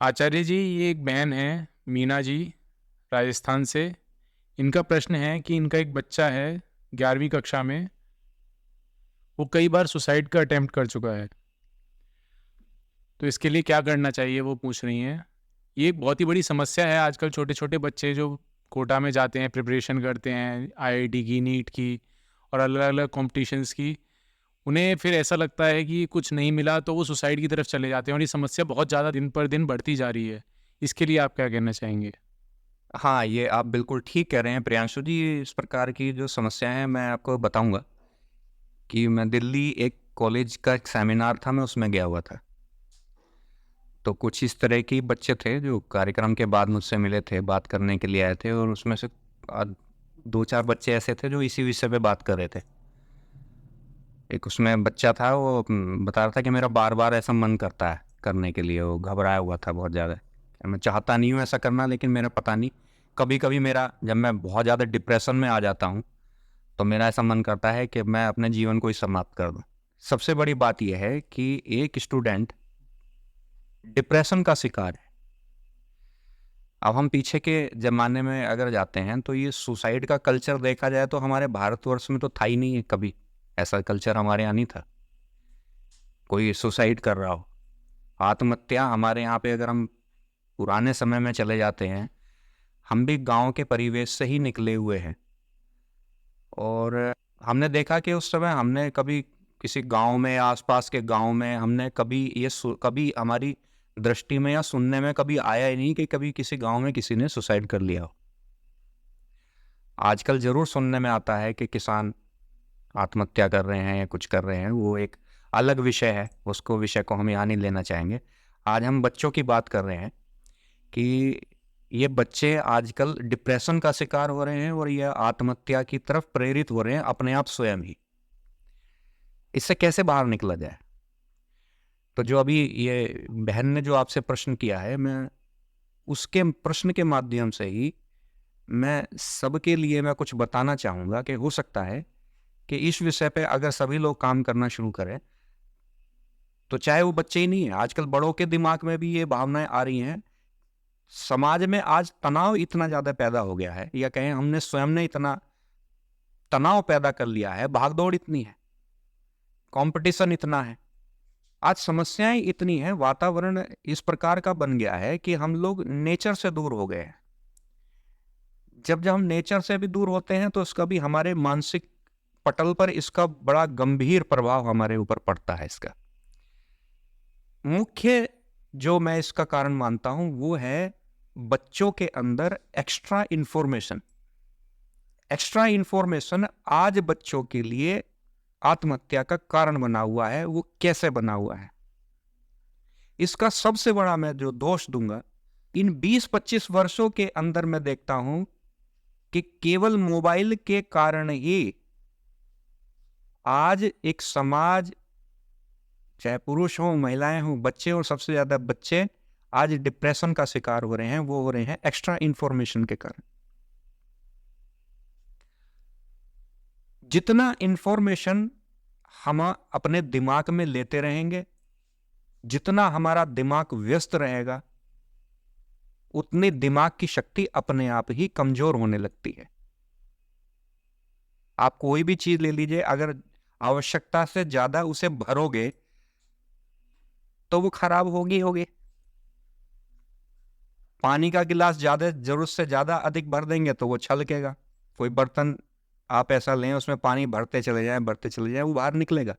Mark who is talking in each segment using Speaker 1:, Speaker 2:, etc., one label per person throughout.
Speaker 1: आचार्य जी, ये एक बहन है, मीना जी, राजस्थान से। इनका प्रश्न है कि इनका एक बच्चा है 11वीं कक्षा में, वो कई बार सुसाइड का अटेम्प्ट कर चुका है। तो इसके लिए क्या करना चाहिए वो पूछ रही हैं। ये एक बहुत ही बड़ी समस्या है। आजकल छोटे-छोटे बच्चे जो कोटा में जाते हैं, प्रिपरेशन करते हैं आईआईटी की, नीट की और अलग-अलग कॉम्पिटिशन्स की, उन्हें फिर ऐसा लगता है कि कुछ नहीं मिला तो वो सुसाइड की तरफ चले जाते हैं और ये समस्या बहुत ज़्यादा दिन पर दिन बढ़ती जा रही है। इसके लिए आप क्या कहना चाहेंगे?
Speaker 2: हाँ, ये आप बिल्कुल ठीक कह रहे हैं प्रियांशु जी। इस प्रकार की जो समस्याएँ हैं मैं आपको बताऊँगा कि मैं दिल्ली एक कॉलेज का एक सेमिनार था, मैं उसमें गया हुआ था। तो कुछ इस तरह के बच्चे थे जो कार्यक्रम के बाद मुझसे मिले थे, बात करने के लिए आए थे और उसमें से 2-4 बच्चे ऐसे थे जो इसी विषय पे बात कर रहे थे। एक उसमें बच्चा था, वो बता रहा था कि मेरा बार-बार ऐसा मन करता है करने के लिए, वो घबराया हुआ था बहुत ज़्यादा। मैं चाहता नहीं हूँ ऐसा करना, लेकिन मेरा पता नहीं, कभी-कभी मेरा जब मैं बहुत ज़्यादा डिप्रेशन में आ जाता हूँ, तो मेरा ऐसा मन करता है कि मैं अपने जीवन को ही समाप्त कर दूँ। सबसे बड़ी बात ये है कि एक स्टूडेंट डिप्रेशन का शिकार है। अब हम पीछे के ज़माने में अगर जाते हैं, तो ये सुसाइड का कल्चर देखा जाए तो हमारे भारतवर्ष में तो था ही नहीं है कभी। ऐसा कल्चर हमारे यहाँ नहीं था, कोई सुसाइड कर रहा हो। आत्महत्या हमारे यहाँ पे अगर हम पुराने समय में चले जाते हैं, हम भी गाँव के परिवेश से ही निकले हुए हैं और हमने देखा कि उस समय हमने कभी किसी गाँव में, आस-पास के गाँव में हमने कभी हमारी दृष्टि में या सुनने में कभी आया ही नहीं कि कभी किसी गाँव में किसी ने सुसाइड कर लिया हो। आजकल ज़रूर सुनने में आता है कि किसान आत्महत्या कर रहे हैं या कुछ कर रहे हैं, वो एक अलग विषय है, उसको विषय को हम यहाँ नहीं लेना चाहेंगे। आज हम बच्चों की बात कर रहे हैं कि ये बच्चे आजकल डिप्रेशन का शिकार हो रहे हैं और ये आत्महत्या की तरफ प्रेरित हो रहे हैं अपने आप स्वयं ही। इससे कैसे बाहर निकला जाए? तो जो अभी ये बहन ने जो आपसे प्रश्न किया है, मैं उसके प्रश्न के माध्यम से ही मैं सबके लिए मैं कुछ बताना चाहूँगा कि हो सकता है कि इस विषय पे अगर सभी लोग काम करना शुरू करें, तो चाहे वो बच्चे ही नहीं है, आजकल बड़ों के दिमाग में भी ये भावनाएँ आ रही हैं। समाज में आज तनाव इतना ज़्यादा पैदा हो गया है, या कहें हमने स्वयं ने इतना तनाव पैदा कर लिया है, भागदौड़ इतनी है, कॉम्पिटिशन इतना है, आज समस्याएँ इतनी हैं, वातावरण इस प्रकार का बन गया है कि हम लोग नेचर से दूर हो गए हैं। जब हम नेचर से भी दूर होते हैं, तो इसका भी हमारे मानसिक पटल पर इसका बड़ा गंभीर प्रभाव हमारे ऊपर पड़ता है इसका। मुख्य जो मैं इसका कारण मानता हूँ, वो है बच्चों के अंदर एक्स्ट्रा इन्फॉर्मेशन। एक्स्ट्रा इन्फॉर्मेशन आज बच्चों के लिए आत्महत्या का कारण बना हुआ है। वो कैसे बना हुआ है? इसका सबसे बड़ा मैं जो दोष दूंगा, इन 20-25 वर्षों के अंदर मैं देखता हूं कि केवल मोबाइल के कारण ही आज एक समाज, चाहे पुरुष हो, महिलाएं हो, बच्चे और सबसे ज्यादा बच्चे आज डिप्रेशन का शिकार हो रहे हैं। वो हो रहे हैं एक्स्ट्रा इन्फॉर्मेशन के कारण। जितना इन्फॉर्मेशन हम अपने दिमाग में लेते रहेंगे, जितना हमारा दिमाग व्यस्त रहेगा, उतनी दिमाग की शक्ति अपने आप ही कमजोर होने लगती है। आप कोई भी चीज ले लीजिए, अगर आवश्यकता से ज्यादा उसे भरोगे तो वो खराब होगी होगी। पानी का गिलास ज्यादा जरूरत से ज्यादा अधिक भर देंगे तो वो छलकेगा। कोई बर्तन आप ऐसा लें, उसमें पानी भरते चले जाएं, वो बाहर निकलेगा।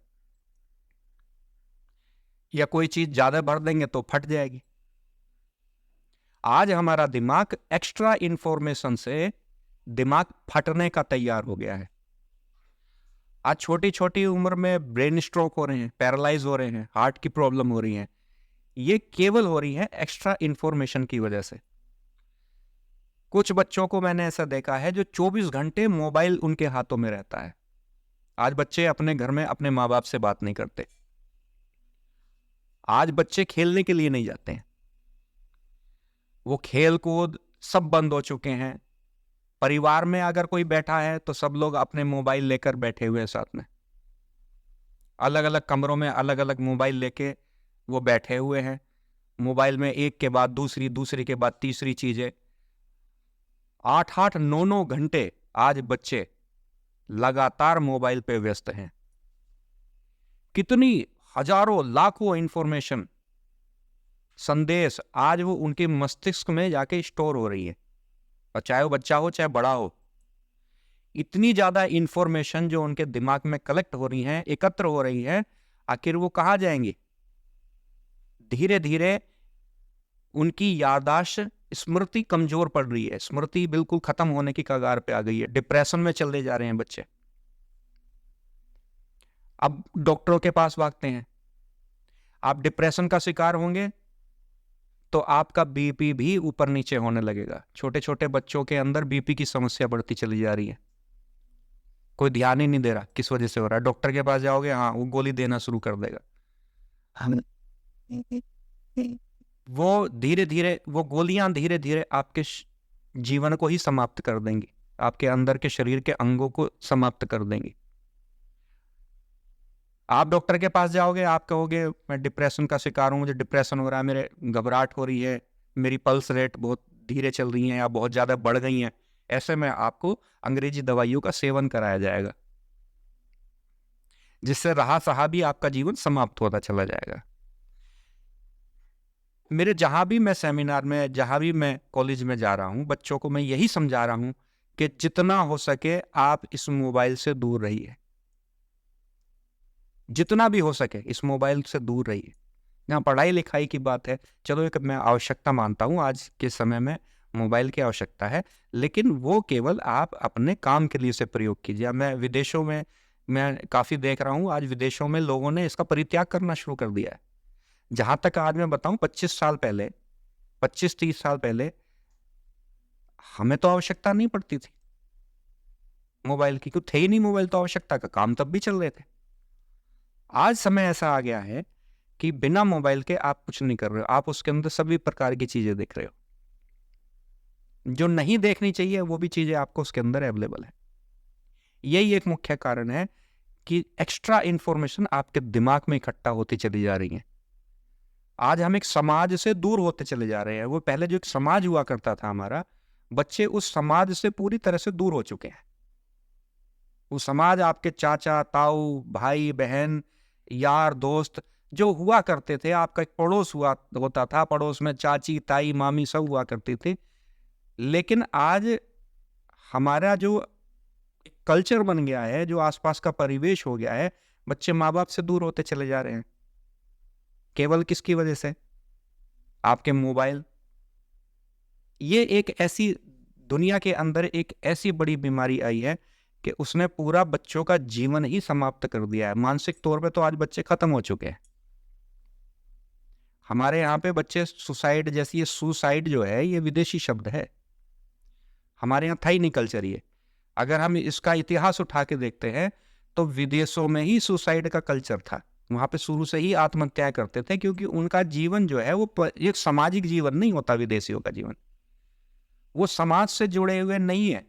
Speaker 2: या कोई चीज ज्यादा भर देंगे तो फट जाएगी। आज हमारा दिमाग एक्स्ट्रा इंफॉर्मेशन से दिमाग फटने का तैयार हो गया है। आज छोटी छोटी उम्र में ब्रेन स्ट्रोक हो रहे हैं, पैरालाइज हो रहे हैं, हार्ट की प्रॉब्लम हो रही है। ये केवल हो रही है एक्स्ट्रा इंफॉर्मेशन की वजह से। कुछ बच्चों को मैंने ऐसा देखा है जो 24 घंटे मोबाइल उनके हाथों में रहता है। आज बच्चे अपने घर में अपने माँ बाप से बात नहीं करते। आज बच्चे खेलने के लिए नहीं जाते हैं, वो खेल कूद सब बंद हो चुके हैं। परिवार में अगर कोई बैठा है तो सब लोग अपने मोबाइल लेकर बैठे हुए हैं साथ में, अलग अलग कमरों में अलग अलग मोबाइल लेके वो बैठे हुए हैं। मोबाइल में एक के बाद दूसरी, दूसरी के बाद तीसरी चीजें। 8-8, 9-9 घंटे आज बच्चे लगातार मोबाइल पे व्यस्त हैं। कितनी हजारों लाखों इंफॉर्मेशन, संदेश आज वो उनके मस्तिष्क में जाके स्टोर हो रही है, और चाहे वो बच्चा हो चाहे बड़ा हो। इतनी ज्यादा इंफॉर्मेशन जो उनके दिमाग में कलेक्ट हो रही है, एकत्र हो रही है, आखिर वो कहाँ जाएंगी? धीरे धीरे उनकी याददाश्त, स्मृति कमजोर पड़ रही है, स्मृति बिल्कुल खत्म होने की कगार पे आ गई है, डिप्रेशन में चले जा रहे हैं बच्चे। अब डॉक्टरों के पास भागते हैं। आप डिप्रेशन का शिकार होंगे तो आपका बीपी भी ऊपर नीचे होने लगेगा। छोटे छोटे बच्चों के अंदर बीपी की समस्या बढ़ती चली जा रही है, कोई ध्यान ही नहीं दे रहा किस वजह से हो रहा है। डॉक्टर के पास जाओगे, हाँ वो गोली देना शुरू कर देगा। वो धीरे धीरे, वो गोलियां धीरे धीरे आपके जीवन को ही समाप्त कर देंगी, आपके अंदर के शरीर के अंगों को समाप्त कर देंगी। आप डॉक्टर के पास जाओगे, आप कहोगे मैं डिप्रेशन का शिकार हूं, मुझे डिप्रेशन हो रहा है, मेरे घबराहट हो रही है, मेरी पल्स रेट बहुत धीरे चल रही है या बहुत ज्यादा बढ़ गई है। ऐसे में आपको अंग्रेजी दवाइयों का सेवन कराया जाएगा, जिससे रहा सहा भी आपका जीवन समाप्त होता चला जाएगा। मेरे जहां भी मैं सेमिनार में, जहां भी मैं कॉलेज में जा रहा हूं, बच्चों को मैं यही समझा रहा हूं कि जितना हो सके आप इस मोबाइल से दूर रहिए, जितना भी हो सके इस मोबाइल से दूर रहिए। यहाँ पढ़ाई लिखाई की बात है, चलो एक मैं आवश्यकता मानता हूँ, आज के समय में मोबाइल की आवश्यकता है, लेकिन वो केवल आप अपने काम के लिए से प्रयोग कीजिए। मैं विदेशों में मैं काफ़ी देख रहा हूँ, आज विदेशों में लोगों ने इसका परित्याग करना शुरू कर दिया है। जहाँ तक आज मैं बताऊँ 25 साल पहले, 25-30 साल पहले हमें तो आवश्यकता नहीं पड़ती थी मोबाइल की, क्यों थे ही नहीं मोबाइल, तो आवश्यकता का काम तब भी चल रहे थे। आज समय ऐसा आ गया है कि बिना मोबाइल के आप कुछ नहीं कर रहे हो, आप उसके अंदर सभी प्रकार की चीजें देख रहे हो, जो नहीं देखनी चाहिए वो भी चीजें आपको उसके अंदर अवेलेबल है। यही एक मुख्य कारण है कि एक्स्ट्रा इंफॉर्मेशन आपके दिमाग में इकट्ठा होती चली जा रही है। आज हम एक समाज से दूर होते चले जा रहे हैं। वो पहले जो एक समाज हुआ करता था हमारा, बच्चे उस समाज से पूरी तरह से दूर हो चुके हैं। वो समाज आपके चाचा ताऊ, भाई बहन, यार दोस्त जो हुआ करते थे, आपका एक पड़ोस होता था, पड़ोस में चाची ताई मामी सब हुआ करती थी। लेकिन आज हमारा जो कल्चर बन गया है, जो आसपास का परिवेश हो गया है, बच्चे माँ बाप से दूर होते चले जा रहे हैं। केवल किसकी वजह से? आपके मोबाइल। ये एक ऐसी दुनिया के अंदर एक ऐसी बड़ी बीमारी आई है कि उसने पूरा बच्चों का जीवन ही समाप्त कर दिया है। मानसिक तौर पे तो आज बच्चे खत्म हो चुके हैं। हमारे यहाँ पे बच्चे सुसाइड जैसी, ये सुसाइड जो है ये विदेशी शब्द है, हमारे यहाँ था ही नहीं कल्चर ये। अगर हम इसका इतिहास उठा के देखते हैं तो विदेशों में ही सुसाइड का कल्चर था। वहां पे शुरू से ही आत्महत्याएं करते थे, क्योंकि उनका जीवन जो है वो एक सामाजिक जीवन नहीं होता। विदेशियों का जीवन, वो समाज से जुड़े हुए नहीं है।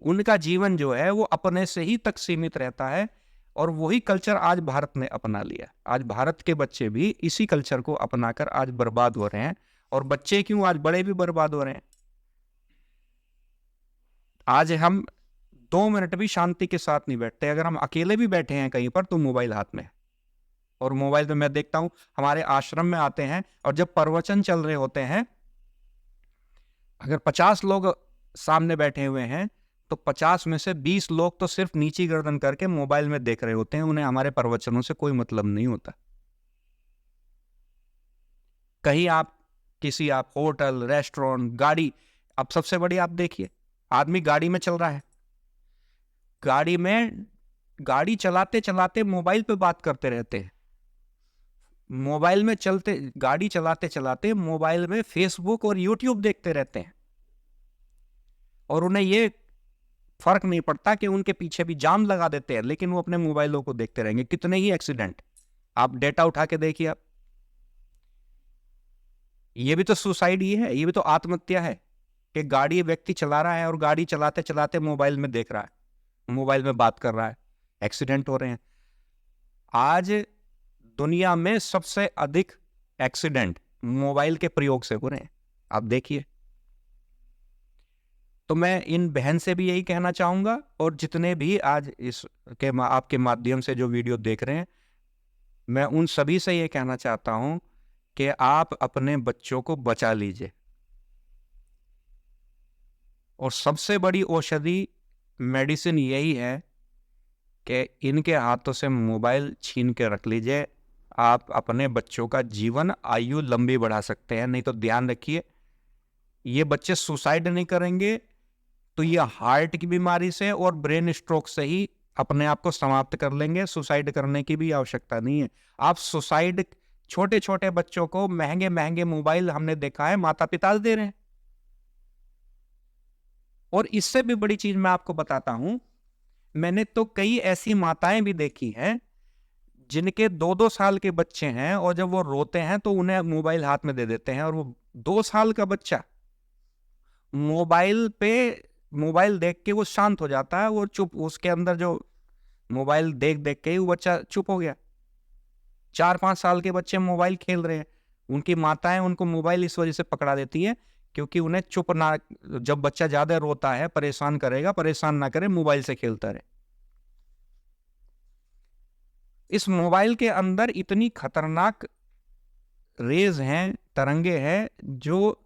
Speaker 2: उनका जीवन जो है वो अपने से ही तक सीमित रहता है, और वही कल्चर आज भारत ने अपना लिया। आज भारत के बच्चे भी इसी कल्चर को अपनाकर आज बर्बाद हो रहे हैं। और बच्चे क्यों, आज बड़े भी बर्बाद हो रहे हैं। आज हम 2 मिनट भी शांति के साथ नहीं बैठते। अगर हम अकेले भी बैठे हैं कहीं पर तो मोबाइल हाथ में। और मोबाइल पे मैं देखता हूं, हमारे आश्रम में आते हैं और जब प्रवचन चल रहे होते हैं, अगर 50 लोग सामने बैठे हुए हैं तो 50 में से 20 लोग तो सिर्फ नीची गर्दन करके मोबाइल में देख रहे होते हैं। उन्हें हमारे प्रवचनों से कोई मतलब नहीं होता। कहीं आप किसी, आप होटल, रेस्टोरेंट, गाड़ी, अब सबसे बड़ी आप देखिए, आदमी गाड़ी में चल रहा है, गाड़ी चलाते चलाते मोबाइल पे बात करते रहते हैं। मोबाइल में चलते, गाड़ी चलाते चलाते मोबाइल में फेसबुक और यूट्यूब देखते रहते हैं, और उन्हें ये फर्क नहीं पड़ता कि उनके पीछे भी जाम लगा देते हैं, लेकिन वो अपने मोबाइलों को देखते रहेंगे। कितने ही एक्सीडेंट, आप डेटा उठा के देखिए आप। ये भी तो सुसाइड ही है, ये भी तो आत्महत्या है कि गाड़ी व्यक्ति चला रहा है और गाड़ी चलाते चलाते मोबाइल में देख रहा है, मोबाइल में बात कर रहा है, एक्सीडेंट हो रहे हैं। आज दुनिया में सबसे अधिक एक्सीडेंट मोबाइल के प्रयोग से हो रहे हैं, आप देखिए। तो मैं इन बहन से भी यही कहना चाहूँगा, और जितने भी आज आपके माध्यम से जो वीडियो देख रहे हैं, मैं उन सभी से ये कहना चाहता हूँ कि आप अपने बच्चों को बचा लीजिए। और सबसे बड़ी औषधि मेडिसिन यही है कि इनके हाथों से मोबाइल छीन के रख लीजिए। आप अपने बच्चों का जीवन आयु लंबी बढ़ा सकते हैं। नहीं तो ध्यान रखिए, ये बच्चे सुसाइड नहीं करेंगे तो ये हार्ट की बीमारी से और ब्रेन स्ट्रोक से ही अपने आप को समाप्त कर लेंगे। सुसाइड करने की भी आवश्यकता नहीं है। आप सुसाइड, छोटे छोटे बच्चों को महंगे महंगे मोबाइल हमने देखा है माता पिता दे रहे हैं। और इससे भी बड़ी चीज मैं आपको बताता हूं, मैंने तो कई ऐसी माताएं भी देखी हैं जिनके 2-2 साल के बच्चे हैं, और जब वो रोते हैं तो उन्हें मोबाइल हाथ में दे देते हैं, और वो 2 साल का बच्चा मोबाइल देख के वो शांत हो जाता है, वो चुप, उसके अंदर जो मोबाइल देख देख के ही वो बच्चा चुप हो गया। 4-5 साल के बच्चे मोबाइल खेल रहे हैं, उनकी माताएं उनको मोबाइल इस वजह से पकड़ा देती है क्योंकि उन्हें चुप ना, जब बच्चा ज्यादा रोता है, परेशान करेगा, परेशान ना करे, मोबाइल से खेलता रहे। इस मोबाइल के अंदर इतनी खतरनाक रेज हैं, तरंगे हैं, जो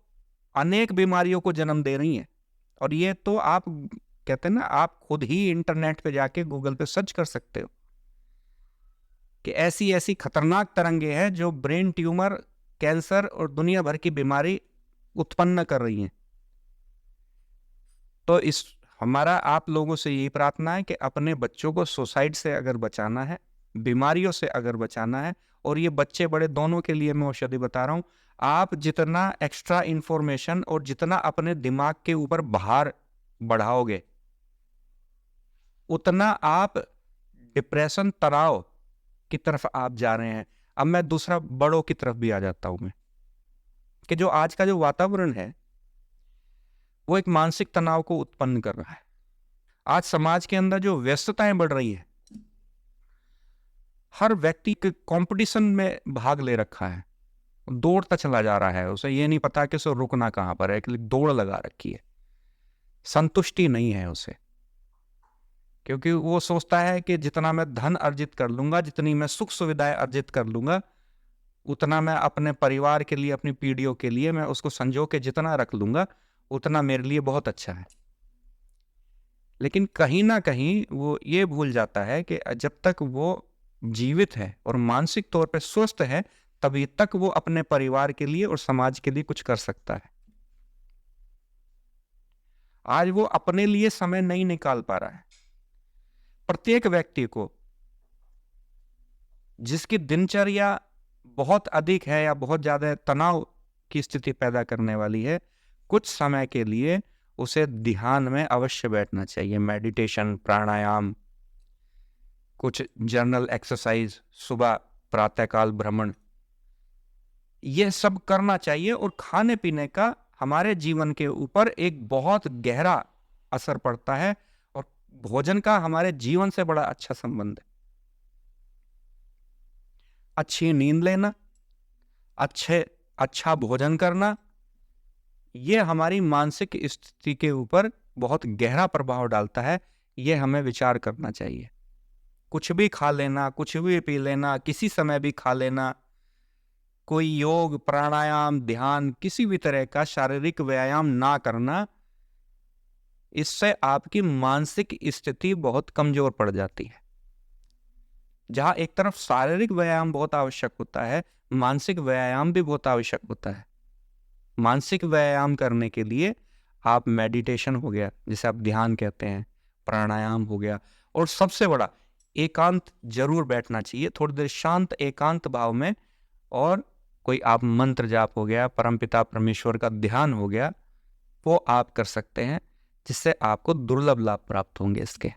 Speaker 2: अनेक बीमारियों को जन्म दे रही हैं। और ये तो आप कहते हैं ना, आप खुद ही इंटरनेट पे जाके गूगल पे सर्च कर सकते हो कि ऐसी ऐसी खतरनाक तरंगे हैं जो ब्रेन ट्यूमर, कैंसर और दुनिया भर की बीमारी उत्पन्न कर रही हैं। तो हमारा आप लोगों से यही प्रार्थना है कि अपने बच्चों को सुसाइड से अगर बचाना है, बीमारियों से अगर बचाना है, और ये बच्चे बड़े दोनों के लिए मैं औषधि बता रहा हूं, आप जितना एक्स्ट्रा इंफॉर्मेशन और जितना अपने दिमाग के ऊपर भार बढ़ाओगे, उतना आप डिप्रेशन, तनाव की तरफ आप जा रहे हैं। अब मैं दूसरा बड़ों की तरफ भी आ जाता हूं मैं, कि जो आज का जो वातावरण है वो एक मानसिक तनाव को उत्पन्न कर रहा है। आज समाज के अंदर जो व्यस्तताएं बढ़ रही है, हर व्यक्ति कंपटीशन में भाग ले रखा है, दौड़ता चला जा रहा है, उसे ये नहीं पता कि उसे रुकना कहां पर है, एक दौड़ लगा रखी है, संतुष्टि नहीं है उसे, क्योंकि वो सोचता है कि जितना मैं धन अर्जित कर लूंगा, जितनी मैं सुख सुविधाएं अर्जित कर लूंगा, उतना मैं अपने परिवार के लिए, अपनी पीढ़ियों के लिए मैं उसको संजो के जितना रख लूंगा, उतना मेरे लिए बहुत अच्छा है। लेकिन कहीं ना कहीं वो ये भूल जाता है कि जब तक वो जीवित है और मानसिक तौर पे स्वस्थ है, तभी तक वो अपने परिवार के लिए और समाज के लिए कुछ कर सकता है। आज वो अपने लिए समय नहीं निकाल पा रहा है। प्रत्येक व्यक्ति को, जिसकी दिनचर्या बहुत अधिक है या बहुत ज्यादा तनाव की स्थिति पैदा करने वाली है, कुछ समय के लिए उसे ध्यान में अवश्य बैठना चाहिए। मेडिटेशन, प्राणायाम, कुछ जर्नल एक्सरसाइज, सुबह प्रातःकाल भ्रमण, यह सब करना चाहिए। और खाने पीने का हमारे जीवन के ऊपर एक बहुत गहरा असर पड़ता है, और भोजन का हमारे जीवन से बड़ा अच्छा संबंध है। अच्छी नींद लेना, अच्छा भोजन करना, यह हमारी मानसिक स्थिति के ऊपर बहुत गहरा प्रभाव डालता है। यह हमें विचार करना चाहिए। कुछ भी खा लेना, कुछ भी पी लेना, किसी समय भी खा लेना, कोई योग, प्राणायाम, ध्यान, किसी भी तरह का शारीरिक व्यायाम ना करना, इससे आपकी मानसिक स्थिति बहुत कमजोर पड़ जाती है। जहां एक तरफ शारीरिक व्यायाम बहुत आवश्यक होता है, मानसिक व्यायाम भी बहुत आवश्यक होता है। मानसिक व्यायाम करने के लिए आप मेडिटेशन हो गया, जिसे आप ध्यान कहते हैं, प्राणायाम हो गया, और सबसे बड़ा एकांत जरूर बैठना चाहिए, थोड़ी देर शांत एकांत भाव में, और कोई आप मंत्र जाप हो गया, परमपिता परमेश्वर का ध्यान हो गया, वो आप कर सकते हैं, जिससे आपको दुर्लभ लाभ प्राप्त होंगे इसके।